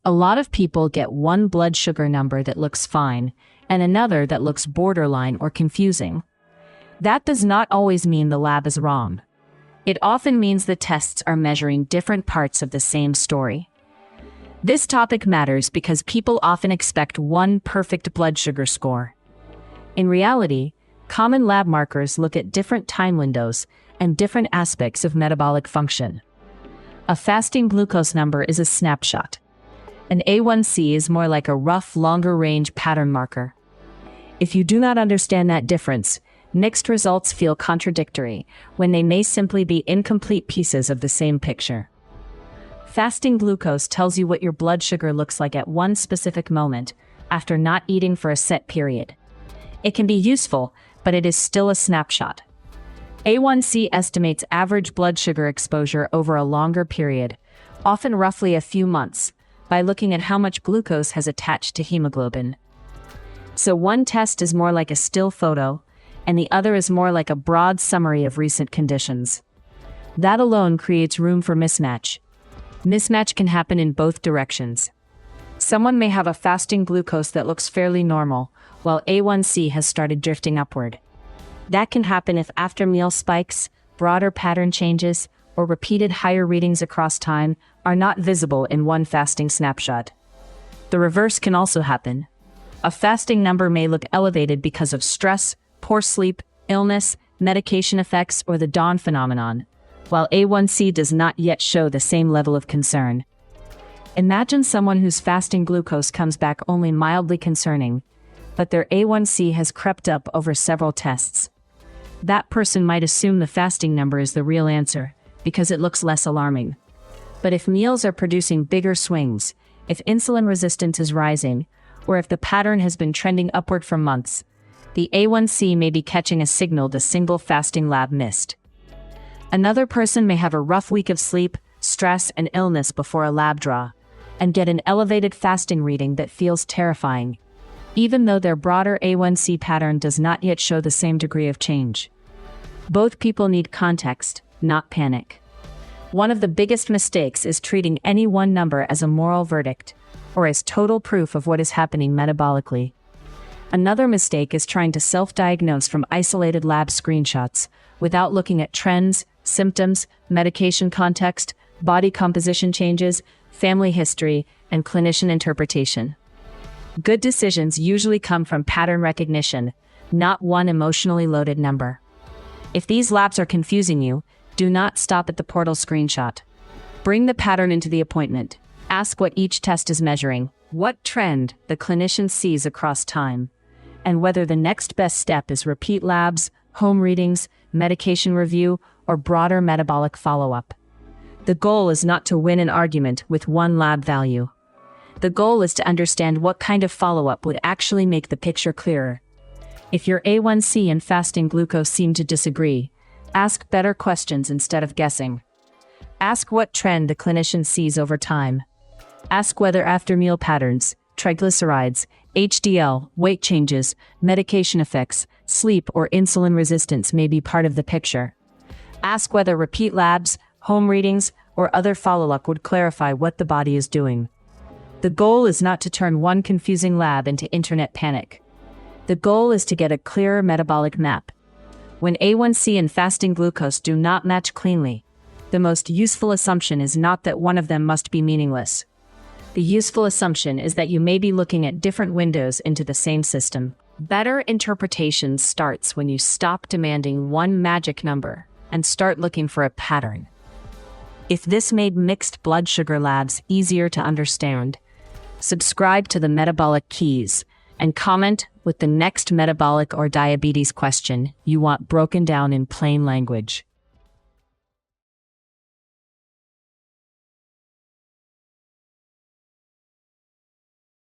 A lot of people get one blood sugar number that looks fine and another that looks borderline or confusing. That does not always mean the lab is wrong. It often means the tests are measuring different parts of the same story. This topic matters because people often expect one perfect blood sugar score. In reality, common lab markers look at different time windows and different aspects of metabolic function. A fasting glucose number is a snapshot. An A1C is more like a rough, longer-range pattern marker. If you do not understand that difference, mixed results feel contradictory when they may simply be incomplete pieces of the same picture. Fasting glucose tells you what your blood sugar looks like at one specific moment after not eating for a set period. It can be useful, but it is still a snapshot. A1C estimates average blood sugar exposure over a longer period, often roughly a few months, by looking at how much glucose has attached to hemoglobin. So one test is more like a still photo, and the other is more like a broad summary of recent conditions. That alone creates room for mismatch. Mismatch can happen in both directions. Someone may have a fasting glucose that looks fairly normal, while A1C has started drifting upward. That can happen if after-meal spikes, broader pattern changes, or repeated higher readings across time are not visible in one fasting snapshot. The reverse can also happen. A fasting number may look elevated because of stress, poor sleep, illness, medication effects, or the dawn phenomenon, while A1C does not yet show the same level of concern. Imagine someone whose fasting glucose comes back only mildly concerning, but their A1C has crept up over several tests. That person might assume the fasting number is the real answer, because it looks less alarming. But if meals are producing bigger swings, if insulin resistance is rising, or if the pattern has been trending upward for months, the A1C may be catching a signal the single fasting lab missed. Another person may have a rough week of sleep, stress, and illness before a lab draw, and get an elevated fasting reading that feels terrifying, even though their broader A1C pattern does not yet show the same degree of change. Both people need context, not panic. One of the biggest mistakes is treating any one number as a moral verdict, or as total proof of what is happening metabolically. Another mistake is trying to self-diagnose from isolated lab screenshots, without looking at trends, symptoms, medication context, body composition changes, family history, and clinician interpretation. Good decisions usually come from pattern recognition, not one emotionally loaded number. If these labs are confusing you, do not stop at the portal screenshot. Bring the pattern into the appointment. Ask what each test is measuring, what trend the clinician sees across time, and whether the next best step is repeat labs, home readings, medication review, or broader metabolic follow-up. The goal is not to win an argument with one lab value. The goal is to understand what kind of follow-up would actually make the picture clearer. If your A1C and fasting glucose seem to disagree, ask better questions instead of guessing. Ask what trend the clinician sees over time. Ask whether after-meal patterns, triglycerides, HDL, weight changes, medication effects, sleep, or insulin resistance may be part of the picture. Ask whether repeat labs, home readings, or other follow-up would clarify what the body is doing. The goal is not to turn one confusing lab into internet panic. The goal is to get a clearer metabolic map. When A1C and fasting glucose do not match cleanly, the most useful assumption is not that one of them must be meaningless. The useful assumption is that you may be looking at different windows into the same system. Better interpretation starts when you stop demanding one magic number and start looking for a pattern. If this made mixed blood sugar labs easier to understand, subscribe to the Metabolic Keys and comment with the next metabolic or diabetes question you want broken down in plain language.